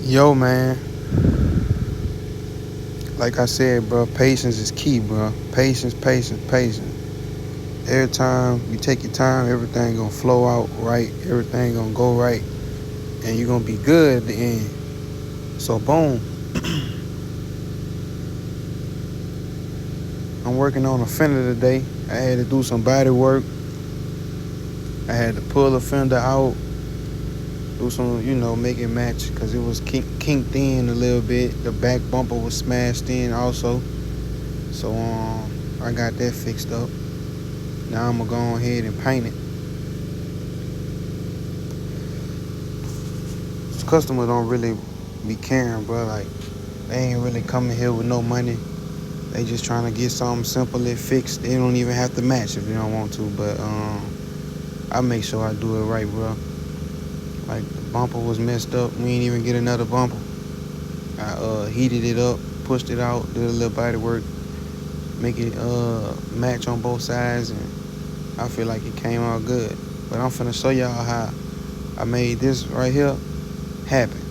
Yo, man, like I said, bro, patience is key, bro. Patience, patience, patience. Every time you take your time, everything gonna flow out right. Everything gonna go right, and you're gonna be good at the end. So, boom, I'm working on a fender today. I had to do some body work. I had to pull the fender out, do some, make it match, because it was kinked in a little bit. The back bumper was smashed in also. So, I got that fixed up. Now I'm gonna go ahead and paint it. This customer don't really be caring, bro. Like, they ain't really coming here with no money. They just trying to get something simply fixed. They don't even have to match if they don't want to. But I make sure I do it right, bro. Like, the bumper was messed up. We ain't even get another bumper. I heated it up, pushed it out, did a little body work, make it match on both sides, and I feel like it came out good. But I'm finna show y'all how I made this right here happen.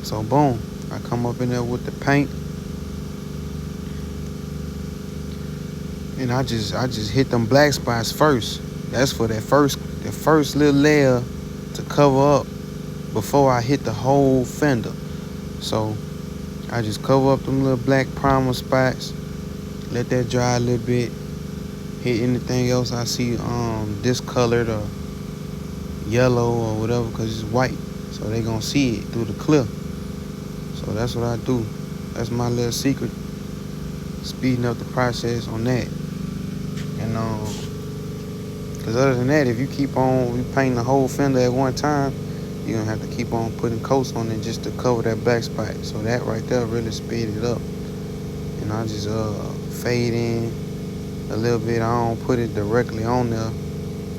So boom, I come up in there with the paint, and I just hit them black spots first. That's for the first little layer to cover up before I hit the whole fender. So I just cover up them little black primer spots, let that dry a little bit, hit anything else I see discolored or yellow or whatever, because it's white, so they gonna see it through the clip. So that's what I do. That's my little secret, speeding up the process on that. And because other than that, if you keep on repainting the whole fender at one time, you're gonna have to keep on putting coats on it just to cover that black spot. So that right there really speed it up. And I just fade in a little bit. I don't put it directly on there,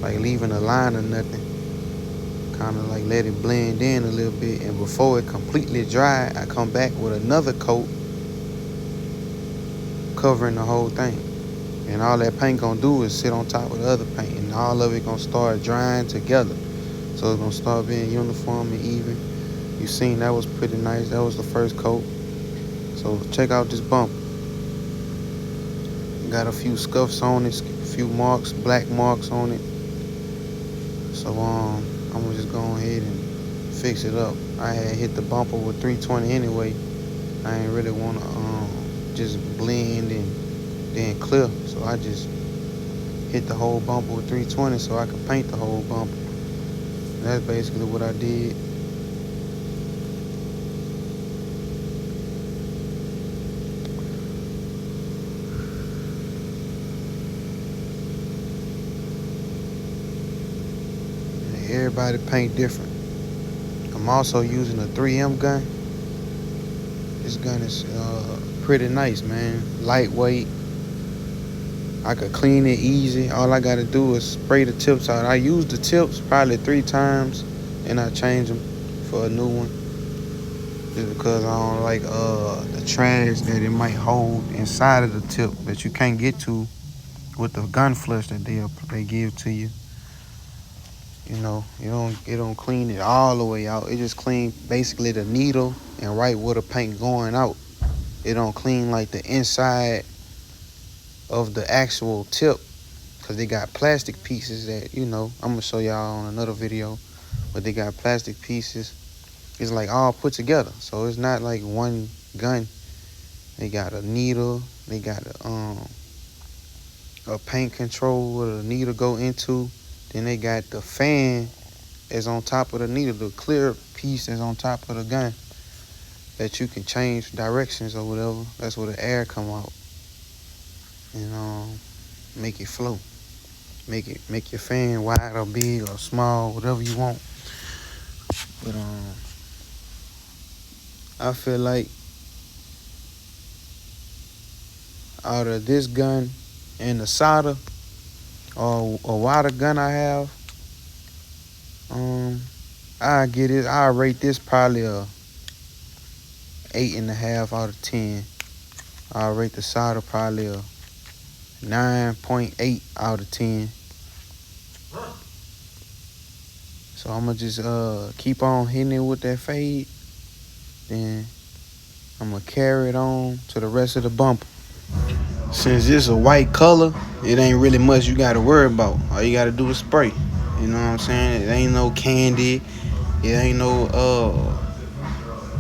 like leaving a line or nothing. Kind of like let it blend in a little bit. And before it completely dry, I come back with another coat covering the whole thing. And all that paint gonna do is sit on top of the other paint, and all of it gonna start drying together. So it's gonna start being uniform and even. You seen that was pretty nice. That was the first coat. So check out this bump. Got a few scuffs on it, a few marks, black marks on it. So I'm gonna just go ahead and fix it up. I had hit the bumper with 320 anyway. I ain't really wanna just blend and then clear. So I just hit the whole bumper with 320 so I could paint the whole bumper. And that's basically what I did. And everybody paint different. I'm also using a 3M gun. This gun is pretty nice, man. Lightweight. I could clean it easy. All I gotta do is spray the tips out. I use the tips probably 3 times, and I change them for a new one. Just because I don't like the trash that it might hold inside of the tip that you can't get to with the gun flush that they give to you. It don't clean it all the way out. It just clean basically the needle and right where the paint going out. It don't clean like the inside of the actual tip, because they got plastic pieces that, I'm gonna show y'all on another video, but they got plastic pieces. It's like all put together, so it's not like one gun. They got a needle, they got a paint control where the needle go into, then they got the fan that's on top of the needle, the clear piece that's on top of the gun that you can change directions or whatever. That's where the air come out and make it flow. Make your fan wide or big or small, whatever you want. But I feel like out of this gun and the solder or a wider gun I have, I rate this probably a 8.5 out of 10. I rate the solder probably a 9.8 out of 10. So I'm gonna just keep on hitting it with that fade Then I'm gonna carry it on to the rest of the bumper. Since it's a white color, it ain't really much you gotta worry about. All you gotta do is spray. You know what I'm saying? It ain't no candy. It ain't no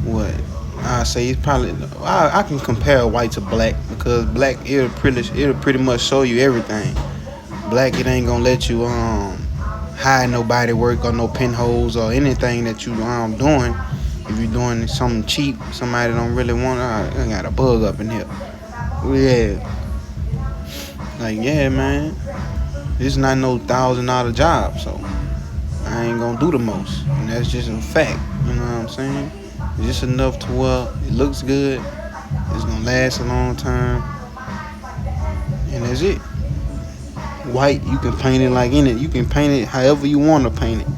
what I say. It's probably I can compare white to black because black it'll pretty much show you everything. Black it ain't gonna let you hide no body work or no pinholes or anything that you doing. If you're doing something cheap, somebody don't really want. I got a bug up in here. Yeah, like yeah, man. This not no $1,000 job, so I ain't gonna do the most, and that's just a fact. You know what I'm saying? It's just enough to where it looks good. It's gonna last a long time, and that's it. White, you can paint it like in it. You can paint it however you want to paint it.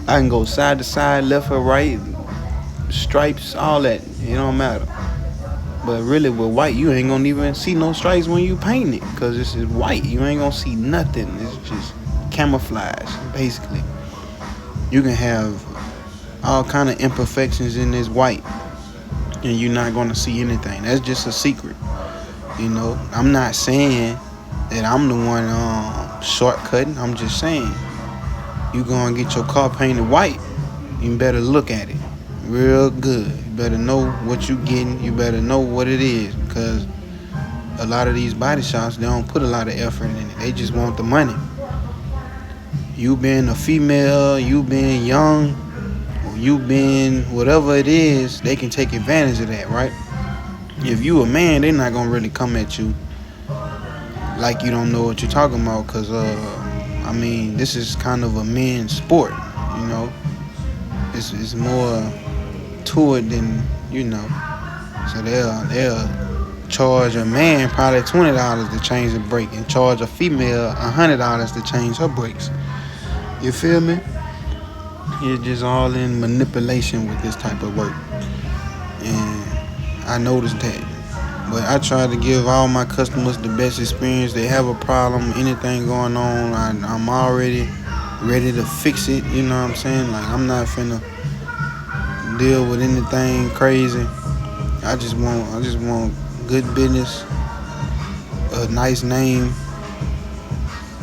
I can go side to side, left or right, stripes, all that. It don't matter. But really, with white, you ain't gonna even see no stripes when you paint it, cause this is white. You ain't gonna see nothing. It's just camouflage, basically. You can have all kind of imperfections in this white, and you're not gonna see anything. That's just a secret. You know, I'm not saying that I'm the one shortcutting. I'm just saying, you gonna get your car painted white, you better look at it real good. You better know what you getting. You better know what it is, because a lot of these body shops, they don't put a lot of effort in it. They just want the money. You being a female, you being young, or you being whatever it is, they can take advantage of that, right? If you a man, they're not gonna really come at you like you don't know what you're talking about, because I mean, this is kind of a men's sport, you know. It's more to it than, you know. So they'll charge a man probably $20 to change the brake, and charge a female $100 to change her brakes. You feel me? It's just all in manipulation with this type of work, and I noticed that. But I try to give all my customers the best experience. They have a problem, anything going on, I'm already ready to fix it. You know what I'm saying? Like, I'm not finna deal with anything crazy. I just want good business, a nice name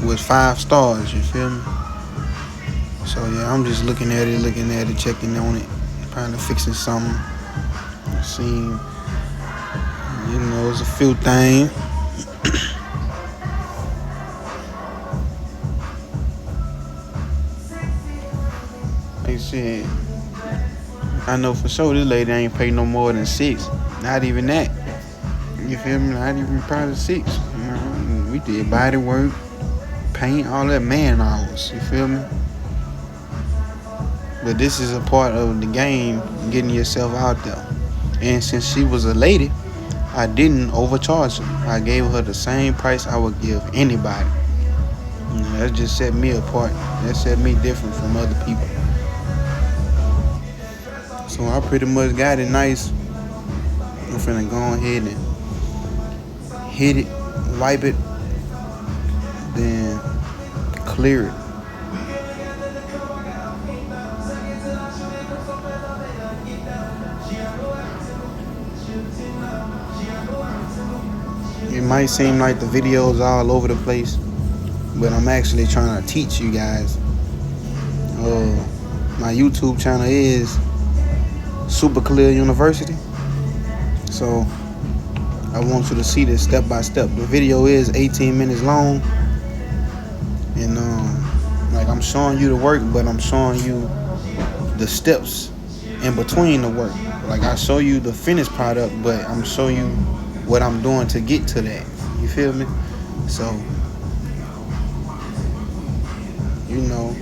with 5 stars. You feel me? So yeah, I'm just looking at it, checking on it, trying to fixing something. Seeing, you know, it's a few things. Like I said, I know for sure this lady ain't pay no more than 6. Not even that. You feel me? Not even probably 6. You know, we did body work, paint, all that man hours. You feel me? But this is a part of the game, getting yourself out there. And since she was a lady, I didn't overcharge her. I gave her the same price I would give anybody. You know, that just set me apart. That set me different from other people. So I pretty much got it nice. I'm finna go ahead and hit it, wipe it, then clear it. It might seem like the video's all over the place, but I'm actually trying to teach you guys. My YouTube channel is Super Clear University. So I want you to see this step by step. The video is 18 minutes long, and like, I'm showing you the work, but I'm showing you the steps in between the work. Like, I show you the finished product, but I'm showing you what I'm doing to get to that. You feel me? So, you know,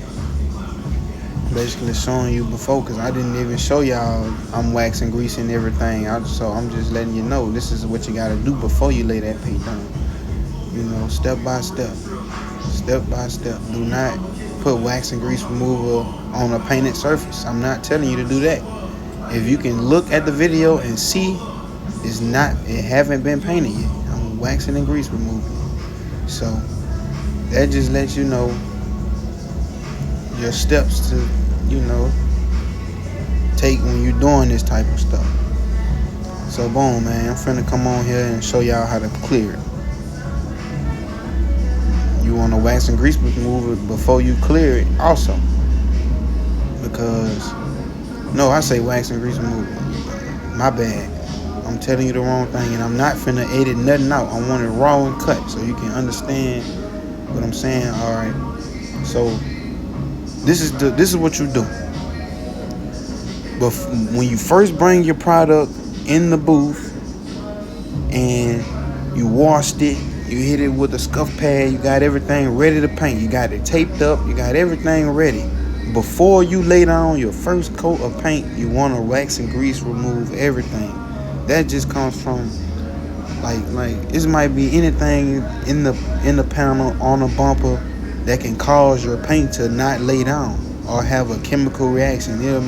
basically showing you before, because I didn't even show y'all I'm waxing, greasing everything. So I'm just letting you know this is what you got to do before you lay that paint down. You know, step by step. Step by step. Do not put wax and grease remover on a painted surface. I'm not telling you to do that. If you can look at the video and see it haven't been painted yet. I'm waxing and grease removing. So that just lets you know your steps to, you know, take when you're doing this type of stuff. So boom, man, I'm finna come on here and show y'all how to clear it. You want to wax and grease remover before you clear it also. Because, no, I say wax and grease remover. My bad. I'm telling you the wrong thing, and I'm not finna edit nothing out. I want it raw and cut so you can understand what I'm saying. All right. So this is what you do. But when you first bring your product in the booth and you washed it, you hit it with a scuff pad, you got everything ready to paint, you got it taped up, you got everything ready. Before you lay down your first coat of paint, you want to wax and grease remove everything. That just comes from like this might be anything in the panel on a bumper that can cause your paint to not lay down or have a chemical reaction. It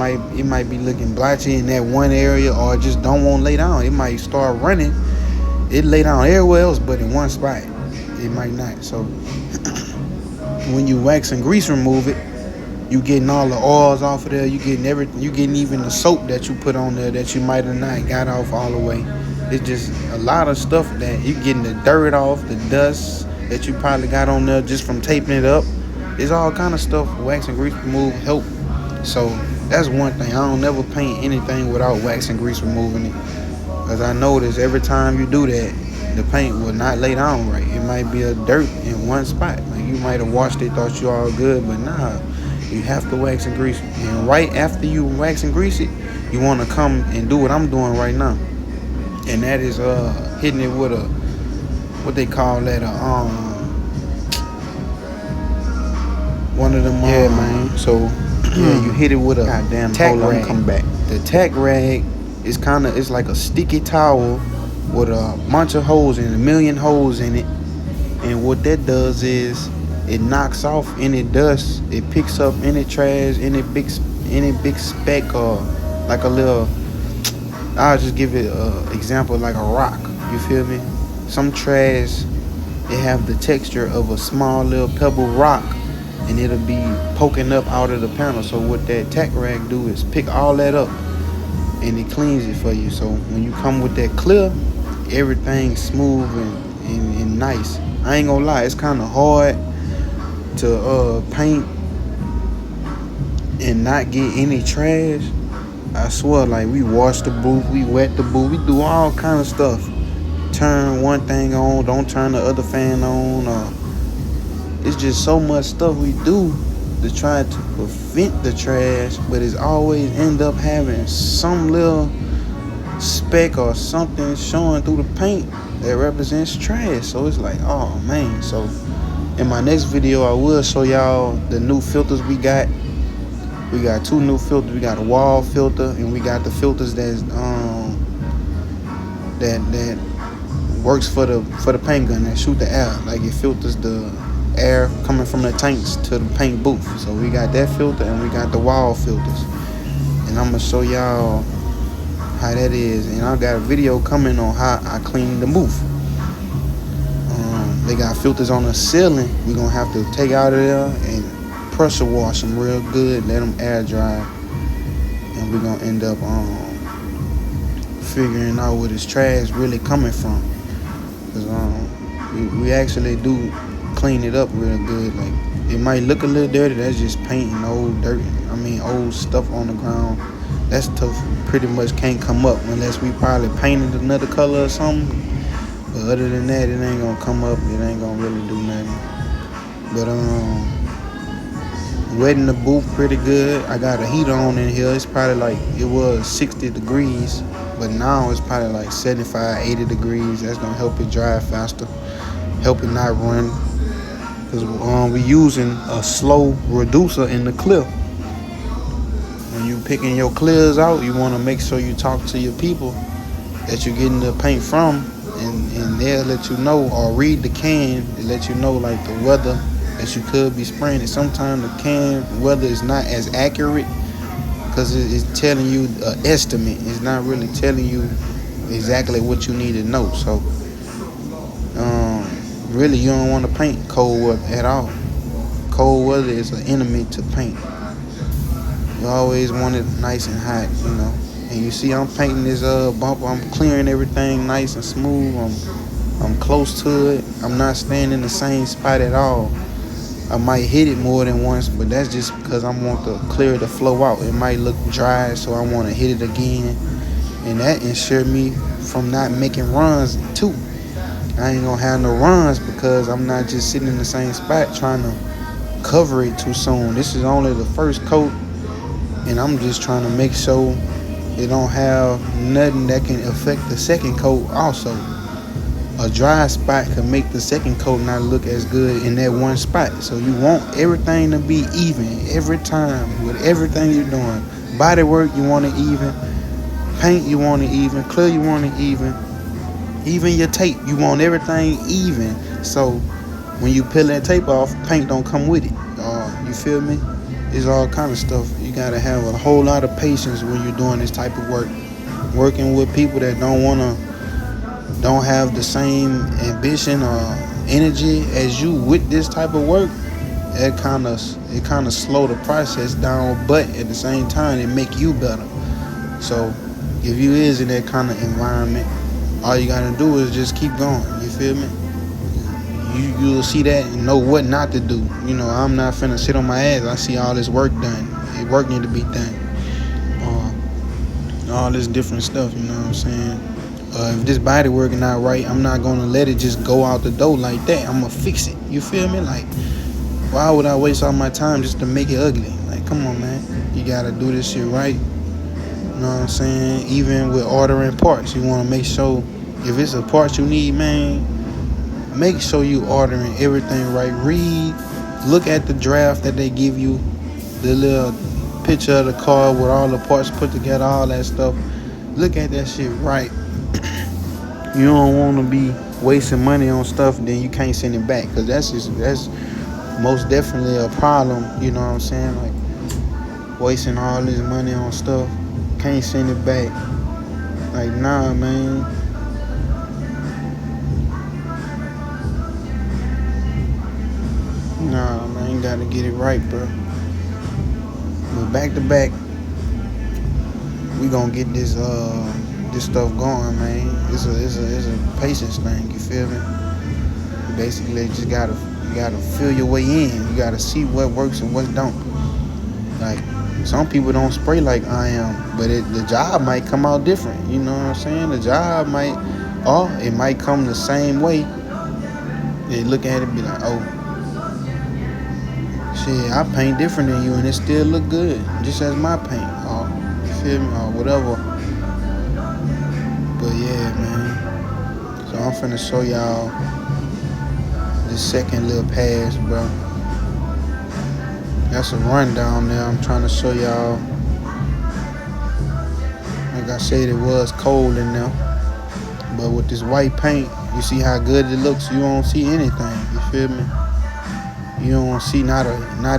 might be looking blotchy in that one area, or just don't want to lay down. It might start running. It lay down everywhere else, but in one spot, it might not. So when you wax and grease remove it, you getting all the oils off of there. You getting everything. You getting even the soap that you put on there that you might have not got off all the way. It's just a lot of stuff that you getting the dirt off, the dust that you probably got on there just from taping it up. There's all kind of stuff wax and grease remove help. So that's one thing. I don't never paint anything without wax and grease removing it, because I notice every time you do that, the paint will not lay down right. It might be a dirt in one spot. Like you might have washed it, thought you all good, but nah. You have to wax and grease it. And right after you wax and grease it, you want to come and do what I'm doing right now. And that is hitting it with a, what they call that, one of them, man. So yeah, you hit it with a goddamn tack rag. Come back. The tack rag is it's like a sticky towel with a bunch of holes in it, 1 million holes in it. And what that does is it knocks off any dust. It picks up any trash, any big speck, or like a little. I'll just give it an example, like a rock. You feel me? Some trash, they have the texture of a small little pebble rock, and it'll be poking up out of the panel. So what that tack rag do is pick all that up, and it cleans it for you. So when you come with that clear, everything's smooth and nice. I ain't gonna lie, it's kind of hard to paint and not get any trash. I swear, like, we wash the booth, we wet the booth, we do all kind of stuff. Turn one thing on, don't turn the other fan on. It's just so much stuff we do to try to prevent the trash, but it's always end up having some little speck or something showing through the paint that represents trash. So it's like, oh man. So in my next video, I will show y'all the new filters we got. We got 2 new filters. We got a wall filter, and we got the filters that works for the paint gun that shoot the air. Like it filters the air coming from the tanks to the paint booth. So we got that filter, and we got the wall filters. And I'm gonna show y'all how that is. And I got a video coming on how I clean the booth. They got filters on the ceiling. We're gonna have to take out of there and pressure wash them real good, let them air dry, and we're gonna end up figuring out where this trash really coming from. Cause we actually do clean it up real good. Like it might look a little dirty, that's just paint and old stuff on the ground. That stuff pretty much can't come up unless we probably painted another color or something. But other than that, it ain't gonna come up. It ain't gonna really do nothing. But wetting the booth pretty good. I got a heater on in here. It's probably like, it was 60 degrees, but now it's probably like 75, 80 degrees. That's gonna help it dry faster, help it not run. Cause we using a slow reducer in the clear. When you picking your clears out, you want to make sure you talk to your people that you're getting the paint from, and they'll let you know, or read the can to let you know like the weather that you could be spraying it. Sometimes the can weather is not as accurate because it's telling you an estimate. It's not really telling you exactly what you need to know. So really you don't want to paint cold weather at all. Cold weather is an enemy to paint. You always want it nice and hot, you know. And you see I'm painting this bumper, I'm clearing everything nice and smooth. I'm close to it. I'm not staying in the same spot at all. I might hit it more than once, but that's just because I want to clear the flow out. It might look dry, so I want to hit it again. And that ensure me from not making runs too. I ain't gonna have no runs because I'm not just sitting in the same spot trying to cover it too soon. This is only the first coat, and I'm just trying to make sure it don't have nothing that can affect the second coat also. A dry spot can make the second coat not look as good in that one spot. So you want everything to be even every time with everything you're doing. Body work, you want it even. Paint, you want it even. Clear, you want it even. Even your tape, you want everything even. So when you peel that tape off, paint don't come with it. You feel me? It's all kind of stuff. You gotta have a whole lot of patience when you're doing this type of work. Working with people that don't have the same ambition or energy as you with this type of work, it kind of slow the process down, but at the same time it make you better. So if you is in that kind of environment, all you gotta do is just keep going. You feel me? You'll see that and know what not to do. You know, I'm not finna sit on my ass. I see all this work done. Work need to be done. All this different stuff. You know what I'm saying? If this body working out right, I'm not gonna let it just go out the door like that. I'm gonna fix it. You feel me? Like, why would I waste all my time just to make it ugly? Like, come on, man. You gotta do this shit right. You know what I'm saying? Even with ordering parts, you wanna make sure if it's a part you need, man, make sure you ordering everything right. Look at the draft that they give you, the little picture of the car with all the parts put together, all that stuff. Look at that shit right. You don't want to be wasting money on stuff, then you can't send it back, because that's most definitely a problem. You know what I'm saying? Like, wasting all this money on stuff, can't send it back. Like, nah, man. Nah, man, you gotta get it right, bro. But back to back, we gonna get this stuff going, man. It's a patience thing. You feel me? Basically, you gotta feel your way in. You gotta see what works and what don't. Like, some people don't spray like I am, but the job might come out different. You know what I'm saying? The job might, or it might come the same way. They look at it and be like, oh, shit, I paint different than you and it still look good, just as my paint. Or, you feel me? Or whatever. But yeah, man. So I'm finna show y'all this second little pass, bro. That's a rundown there. I'm trying to show y'all. Like I said, it was cold in there. But with this white paint, you see how good it looks. You don't see anything. You feel me? You don't see not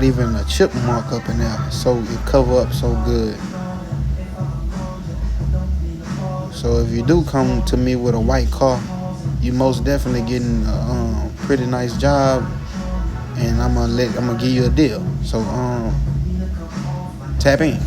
even a chip mark up in there. So it cover up so good. So if you do come to me with a white car, you most definitely getting a pretty nice job, and I'm gonna give you a deal. So tap in.